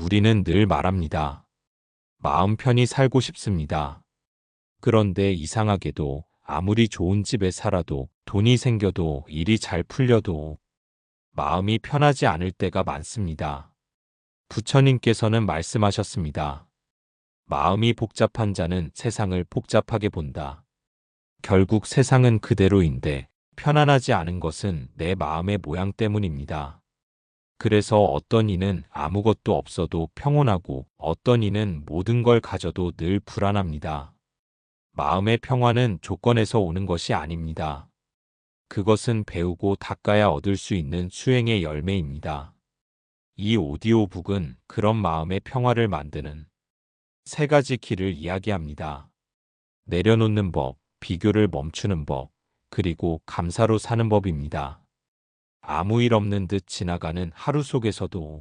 우리는 늘 말합니다. 마음 편히 살고 싶습니다. 그런데 이상하게도 아무리 좋은 집에 살아도 돈이 생겨도 일이 잘 풀려도 마음이 편하지 않을 때가 많습니다. 부처님께서는 말씀하셨습니다. 마음이 복잡한 자는 세상을 복잡하게 본다. 결국 세상은 그대로인데 편안하지 않은 것은 내 마음의 모양 때문입니다. 그래서 어떤 이는 아무것도 없어도 평온하고 어떤 이는 모든 걸 가져도 늘 불안합니다. 마음의 평화는 조건에서 오는 것이 아닙니다. 그것은 배우고 닦아야 얻을 수 있는 수행의 열매입니다. 이 오디오북은 그런 마음의 평화를 만드는 세 가지 길을 이야기합니다. 내려놓는 법, 비교를 멈추는 법, 그리고 감사로 사는 법입니다. 아무 일 없는 듯 지나가는 하루 속에서도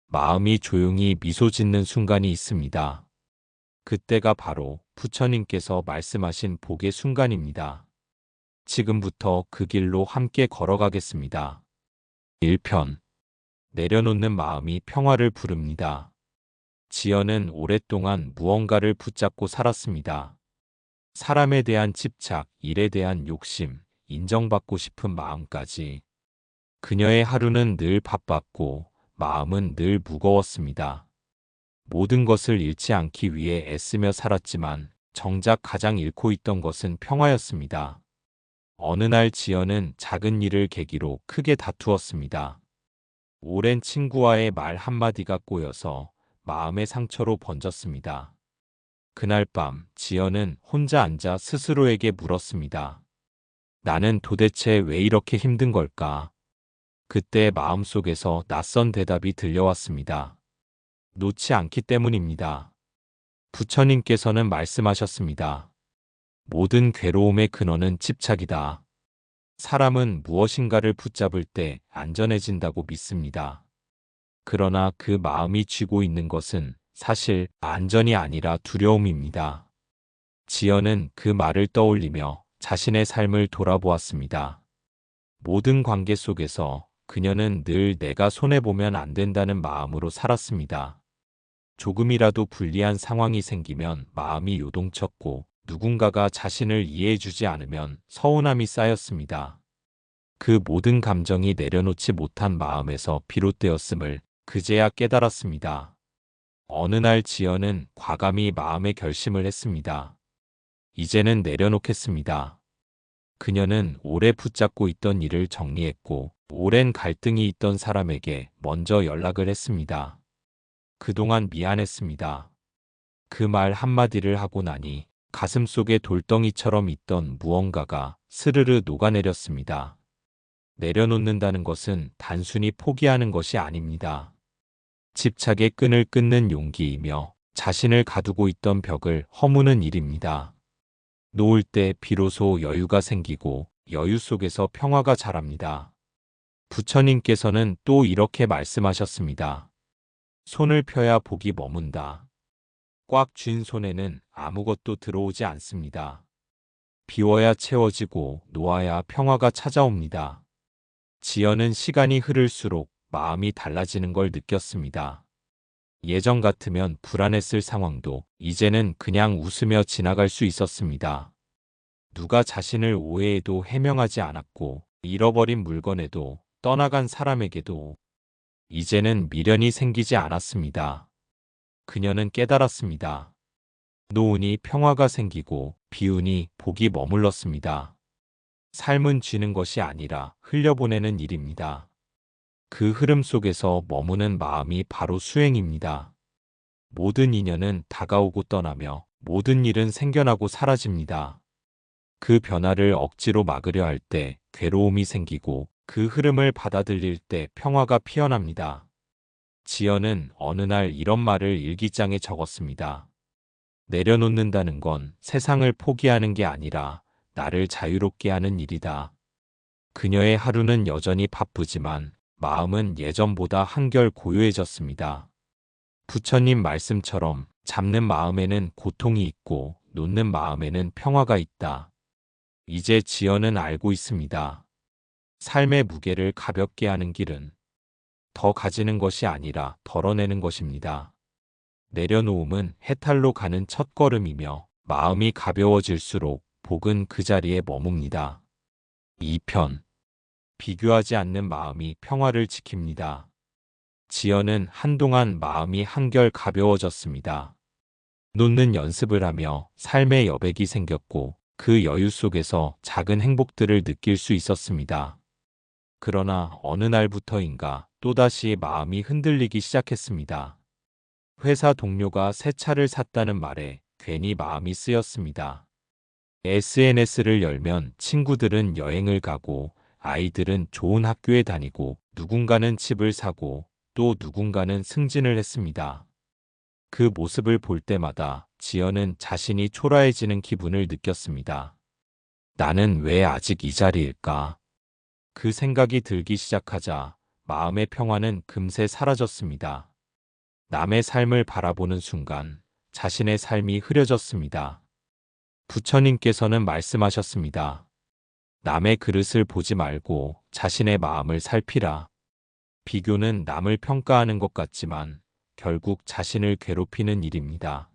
마음이 조용히 미소 짓는 순간이 있습니다. 그때가 바로 부처님께서 말씀하신 복의 순간입니다. 지금부터 그 길로 함께 걸어가겠습니다. 1편. 내려놓는 마음이 평화를 부릅니다. 지연은 오랫동안 무언가를 붙잡고 살았습니다. 사람에 대한 집착, 일에 대한 욕심, 인정받고 싶은 마음까지. 그녀의 하루는 늘 바빴고 마음은 늘 무거웠습니다. 모든 것을 잃지 않기 위해 애쓰며 살았지만 정작 가장 잃고 있던 것은 평화였습니다. 어느 날 지연은 작은 일을 계기로 크게 다투었습니다. 오랜 친구와의 말 한마디가 꼬여서 마음의 상처로 번졌습니다. 그날 밤 지연은 혼자 앉아 스스로에게 물었습니다. 나는 도대체 왜 이렇게 힘든 걸까? 그때 마음속에서 낯선 대답이 들려왔습니다. 놓지 않기 때문입니다. 부처님께서는 말씀하셨습니다. 모든 괴로움의 근원은 집착이다. 사람은 무엇인가를 붙잡을 때 안전해진다고 믿습니다. 그러나 그 마음이 쥐고 있는 것은 사실 안전이 아니라 두려움입니다. 지연은 그 말을 떠올리며 자신의 삶을 돌아보았습니다. 모든 관계 속에서 그녀는 늘 내가 손해보면 안 된다는 마음으로 살았습니다. 조금이라도 불리한 상황이 생기면 마음이 요동쳤고 누군가가 자신을 이해해주지 않으면 서운함이 쌓였습니다. 그 모든 감정이 내려놓지 못한 마음에서 비롯되었음을 그제야 깨달았습니다. 어느 날 지연은 과감히 마음의 결심을 했습니다. 이제는 내려놓겠습니다. 그녀는 오래 붙잡고 있던 일을 정리했고 오랜 갈등이 있던 사람에게 먼저 연락을 했습니다. 그동안 미안했습니다. 그 말 한마디를 하고 나니 가슴속에 돌덩이처럼 있던 무언가가 스르르 녹아내렸습니다. 내려놓는다는 것은 단순히 포기하는 것이 아닙니다. 집착의 끈을 끊는 용기이며 자신을 가두고 있던 벽을 허무는 일입니다. 놓을 때 비로소 여유가 생기고 여유 속에서 평화가 자랍니다. 부처님께서는 또 이렇게 말씀하셨습니다. 손을 펴야 복이 머문다. 꽉 쥔 손에는 아무것도 들어오지 않습니다. 비워야 채워지고 놓아야 평화가 찾아옵니다. 지연은 시간이 흐를수록 마음이 달라지는 걸 느꼈습니다. 예전 같으면 불안했을 상황도 이제는 그냥 웃으며 지나갈 수 있었습니다. 누가 자신을 오해해도 해명하지 않았고 잃어버린 물건에도 떠나간 사람에게도 이제는 미련이 생기지 않았습니다. 그녀는 깨달았습니다. 놓으니 평화가 생기고 비우니 복이 머물렀습니다. 삶은 쥐는 것이 아니라 흘려보내는 일입니다. 그 흐름 속에서 머무는 마음이 바로 수행입니다. 모든 인연은 다가오고 떠나며 모든 일은 생겨나고 사라집니다. 그 변화를 억지로 막으려 할 때 괴로움이 생기고 그 흐름을 받아들일 때 평화가 피어납니다. 지연은 어느 날 이런 말을 일기장에 적었습니다. 내려놓는다는 건 세상을 포기하는 게 아니라 나를 자유롭게 하는 일이다. 그녀의 하루는 여전히 바쁘지만 마음은 예전보다 한결 고요해졌습니다. 부처님 말씀처럼 잡는 마음에는 고통이 있고 놓는 마음에는 평화가 있다. 이제 지연은 알고 있습니다. 삶의 무게를 가볍게 하는 길은 더 가지는 것이 아니라 덜어내는 것입니다. 내려놓음은 해탈로 가는 첫걸음이며 마음이 가벼워질수록 복은 그 자리에 머뭅니다. 2편. 비교하지 않는 마음이 평화를 지킵니다. 지연은 한동안 마음이 한결 가벼워졌습니다. 놓는 연습을 하며 삶의 여백이 생겼고 그 여유 속에서 작은 행복들을 느낄 수 있었습니다. 그러나 어느 날부터인가 또다시 마음이 흔들리기 시작했습니다. 회사 동료가 새 차를 샀다는 말에 괜히 마음이 쓰였습니다. SNS를 열면 친구들은 여행을 가고 아이들은 좋은 학교에 다니고 누군가는 집을 사고 또 누군가는 승진을 했습니다. 그 모습을 볼 때마다 지연은 자신이 초라해지는 기분을 느꼈습니다. 나는 왜 아직 이 자리일까? 그 생각이 들기 시작하자 마음의 평화는 금세 사라졌습니다. 남의 삶을 바라보는 순간 자신의 삶이 흐려졌습니다. 부처님께서는 말씀하셨습니다. 남의 그릇을 보지 말고 자신의 마음을 살피라. 비교는 남을 평가하는 것 같지만 결국 자신을 괴롭히는 일입니다.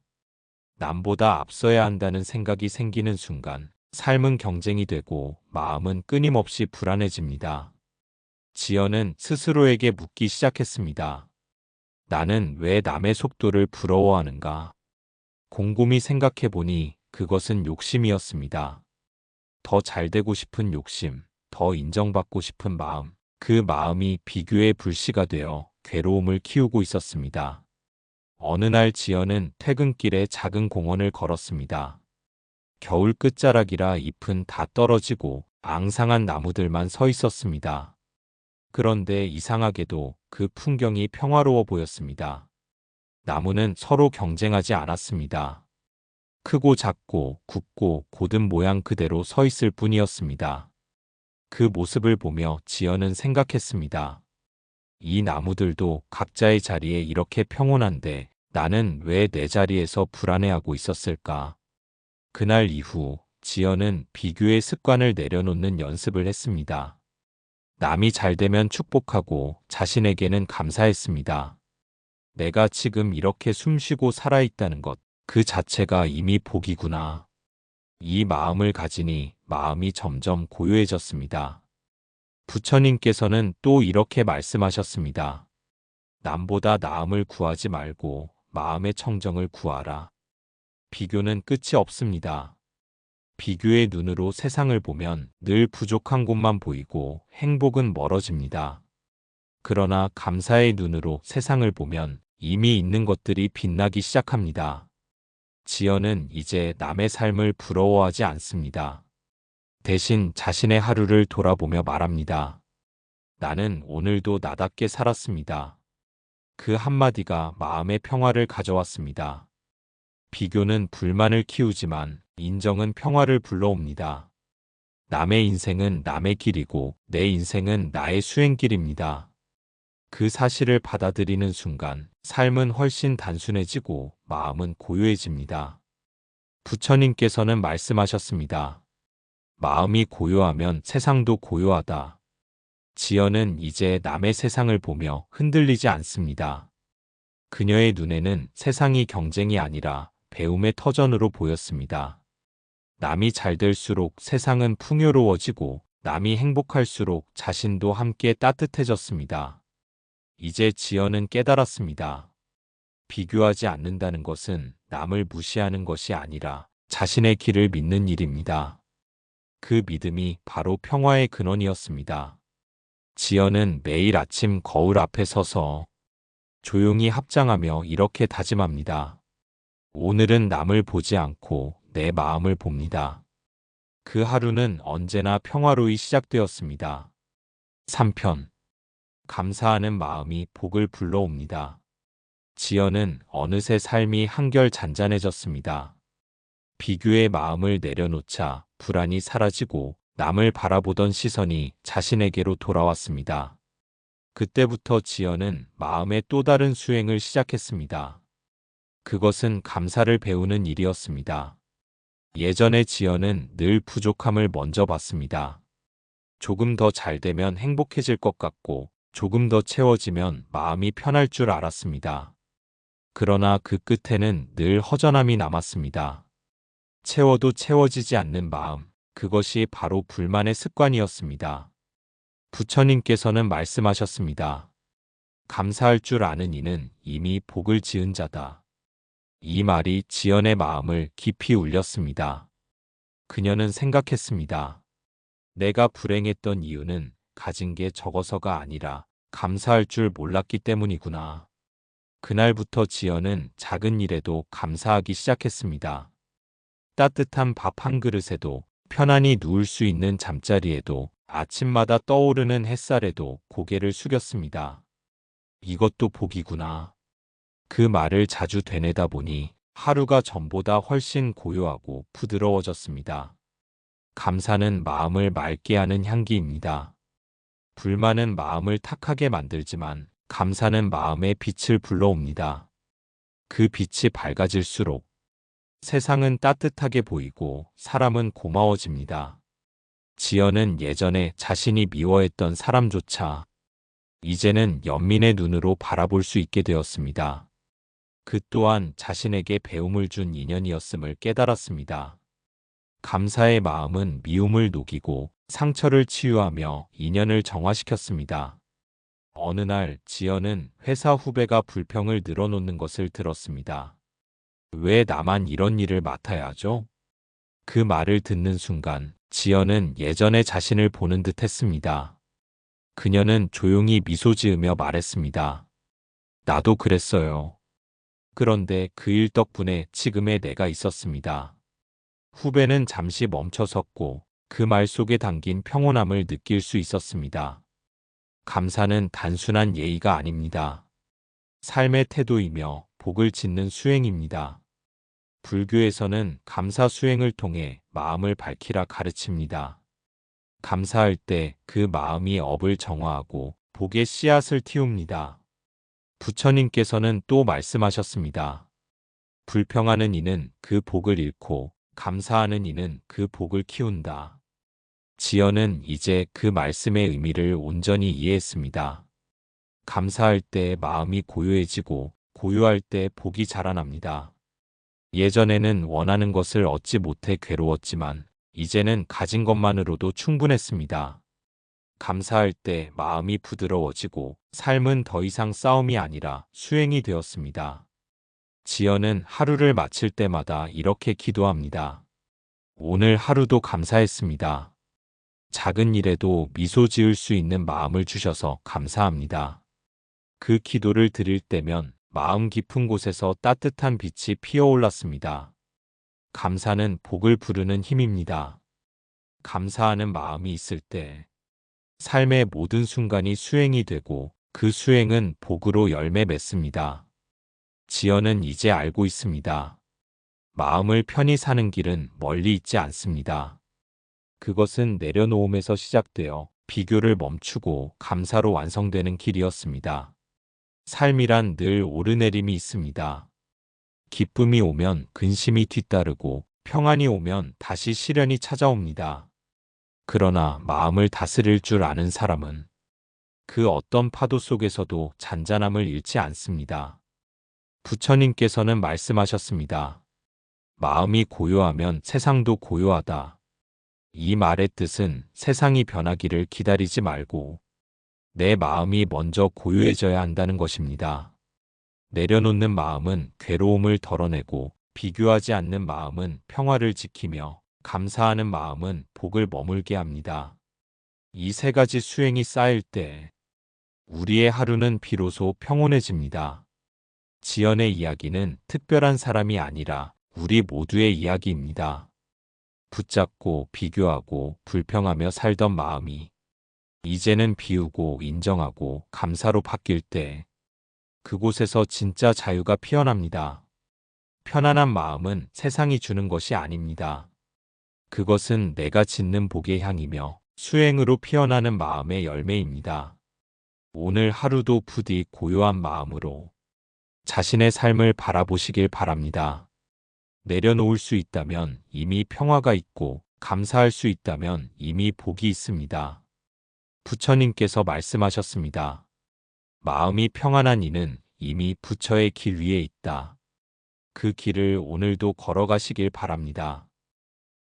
남보다 앞서야 한다는 생각이 생기는 순간 삶은 경쟁이 되고 마음은 끊임없이 불안해집니다. 지연은 스스로에게 묻기 시작했습니다. 나는 왜 남의 속도를 부러워하는가? 곰곰이 생각해보니 그것은 욕심이었습니다. 더 잘되고 싶은 욕심, 더 인정받고 싶은 마음, 그 마음이 비교의 불씨가 되어 괴로움을 키우고 있었습니다. 어느 날 지연은 퇴근길에 작은 공원을 걸었습니다. 겨울 끝자락이라 잎은 다 떨어지고 앙상한 나무들만 서 있었습니다. 그런데 이상하게도 그 풍경이 평화로워 보였습니다. 나무는 서로 경쟁하지 않았습니다. 크고 작고 굵고 곧은 모양 그대로 서 있을 뿐이었습니다. 그 모습을 보며 지연은 생각했습니다. 이 나무들도 각자의 자리에 이렇게 평온한데 나는 왜 내 자리에서 불안해하고 있었을까? 그날 이후 지연은 비교의 습관을 내려놓는 연습을 했습니다. 남이 잘 되면 축복하고 자신에게는 감사했습니다. 내가 지금 이렇게 숨쉬고 살아있다는 것, 그 자체가 이미 복이구나. 이 마음을 가지니 마음이 점점 고요해졌습니다. 부처님께서는 또 이렇게 말씀하셨습니다. 남보다 나음을 구하지 말고 마음의 청정을 구하라. 비교는 끝이 없습니다. 비교의 눈으로 세상을 보면 늘 부족한 곳만 보이고 행복은 멀어집니다. 그러나 감사의 눈으로 세상을 보면 이미 있는 것들이 빛나기 시작합니다. 지연은 이제 남의 삶을 부러워하지 않습니다. 대신 자신의 하루를 돌아보며 말합니다. 나는 오늘도 나답게 살았습니다. 그 한마디가 마음의 평화를 가져왔습니다. 비교는 불만을 키우지만 인정은 평화를 불러옵니다. 남의 인생은 남의 길이고 내 인생은 나의 수행길입니다. 그 사실을 받아들이는 순간 삶은 훨씬 단순해지고 마음은 고요해집니다. 부처님께서는 말씀하셨습니다. 마음이 고요하면 세상도 고요하다. 지연은 이제 남의 세상을 보며 흔들리지 않습니다. 그녀의 눈에는 세상이 경쟁이 아니라 배움의 터전으로 보였습니다. 남이 잘 될수록 세상은 풍요로워지고 남이 행복할수록 자신도 함께 따뜻해졌습니다. 이제 지연은 깨달았습니다. 비교하지 않는다는 것은 남을 무시하는 것이 아니라 자신의 길을 믿는 일입니다. 그 믿음이 바로 평화의 근원이었습니다. 지연은 매일 아침 거울 앞에 서서 조용히 합장하며 이렇게 다짐합니다. 오늘은 남을 보지 않고 내 마음을 봅니다. 그 하루는 언제나 평화로이 시작되었습니다. 3편. 감사하는 마음이 복을 불러옵니다. 지연은 어느새 삶이 한결 잔잔해졌습니다. 비교의 마음을 내려놓자 불안이 사라지고 남을 바라보던 시선이 자신에게로 돌아왔습니다. 그때부터 지연은 마음의 또 다른 수행을 시작했습니다. 그것은 감사를 배우는 일이었습니다. 예전에 지연은 늘 부족함을 먼저 봤습니다. 조금 더 잘 되면 행복해질 것 같고 조금 더 채워지면 마음이 편할 줄 알았습니다. 그러나 그 끝에는 늘 허전함이 남았습니다. 채워도 채워지지 않는 마음, 그것이 바로 불만의 습관이었습니다. 부처님께서는 말씀하셨습니다. 감사할 줄 아는 이는 이미 복을 지은 자다. 이 말이 지연의 마음을 깊이 울렸습니다. 그녀는 생각했습니다. 내가 불행했던 이유는 가진 게 적어서가 아니라 감사할 줄 몰랐기 때문이구나. 그날부터 지연은 작은 일에도 감사하기 시작했습니다. 따뜻한 밥 한 그릇에도, 편안히 누울 수 있는 잠자리에도, 아침마다 떠오르는 햇살에도 고개를 숙였습니다. 이것도 복이구나. 그 말을 자주 되뇌다 보니 하루가 전보다 훨씬 고요하고 부드러워졌습니다. 감사는 마음을 맑게 하는 향기입니다. 불만은 마음을 탁하게 만들지만 감사는 마음의 빛을 불러옵니다. 그 빛이 밝아질수록 세상은 따뜻하게 보이고 사람은 고마워집니다. 지연은 예전에 자신이 미워했던 사람조차 이제는 연민의 눈으로 바라볼 수 있게 되었습니다. 그 또한 자신에게 배움을 준 인연이었음을 깨달았습니다. 감사의 마음은 미움을 녹이고 상처를 치유하며 인연을 정화시켰습니다. 어느 날 지연은 회사 후배가 불평을 늘어놓는 것을 들었습니다. 왜 나만 이런 일을 맡아야 하죠? 그 말을 듣는 순간 지연은 예전의 자신을 보는 듯 했습니다. 그녀는 조용히 미소 지으며 말했습니다. 나도 그랬어요. 그런데 그 일 덕분에 지금의 내가 있었습니다. 후배는 잠시 멈춰섰고 그 말 속에 담긴 평온함을 느낄 수 있었습니다. 감사는 단순한 예의가 아닙니다. 삶의 태도이며 복을 짓는 수행입니다. 불교에서는 감사 수행을 통해 마음을 밝히라 가르칩니다. 감사할 때 그 마음이 업을 정화하고 복의 씨앗을 틔웁니다. 부처님께서는 또 말씀하셨습니다. 불평하는 이는 그 복을 잃고 감사하는 이는 그 복을 키운다. 지연은 이제 그 말씀의 의미를 온전히 이해했습니다. 감사할 때 마음이 고요해지고 고요할 때 복이 자라납니다. 예전에는 원하는 것을 얻지 못해 괴로웠지만 이제는 가진 것만으로도 충분했습니다. 감사할 때 마음이 부드러워지고 삶은 더 이상 싸움이 아니라 수행이 되었습니다. 지연은 하루를 마칠 때마다 이렇게 기도합니다. 오늘 하루도 감사했습니다. 작은 일에도 미소 지을 수 있는 마음을 주셔서 감사합니다. 그 기도를 드릴 때면 마음 깊은 곳에서 따뜻한 빛이 피어올랐습니다. 감사는 복을 부르는 힘입니다. 감사하는 마음이 있을 때 삶의 모든 순간이 수행이 되고 그 수행은 복으로 열매 맺습니다. 지연은 이제 알고 있습니다. 마음을 편히 사는 길은 멀리 있지 않습니다. 그것은 내려놓음에서 시작되어 비교를 멈추고 감사로 완성되는 길이었습니다. 삶이란 늘 오르내림이 있습니다. 기쁨이 오면 근심이 뒤따르고 평안이 오면 다시 시련이 찾아옵니다. 그러나 마음을 다스릴 줄 아는 사람은 그 어떤 파도 속에서도 잔잔함을 잃지 않습니다. 부처님께서는 말씀하셨습니다. 마음이 고요하면 세상도 고요하다. 이 말의 뜻은 세상이 변하기를 기다리지 말고 내 마음이 먼저 고요해져야 한다는 것입니다. 내려놓는 마음은 괴로움을 덜어내고 비교하지 않는 마음은 평화를 지키며 감사하는 마음은 복을 머물게 합니다. 이 세 가지 수행이 쌓일 때 우리의 하루는 비로소 평온해집니다. 지연의 이야기는 특별한 사람이 아니라 우리 모두의 이야기입니다. 붙잡고 비교하고 불평하며 살던 마음이 이제는 비우고 인정하고 감사로 바뀔 때 그곳에서 진짜 자유가 피어납니다. 편안한 마음은 세상이 주는 것이 아닙니다. 그것은 내가 짓는 복의 향이며 수행으로 피어나는 마음의 열매입니다. 오늘 하루도 부디 고요한 마음으로 자신의 삶을 바라보시길 바랍니다. 내려놓을 수 있다면 이미 평화가 있고 감사할 수 있다면 이미 복이 있습니다. 부처님께서 말씀하셨습니다. 마음이 평안한 이는 이미 부처의 길 위에 있다. 그 길을 오늘도 걸어가시길 바랍니다.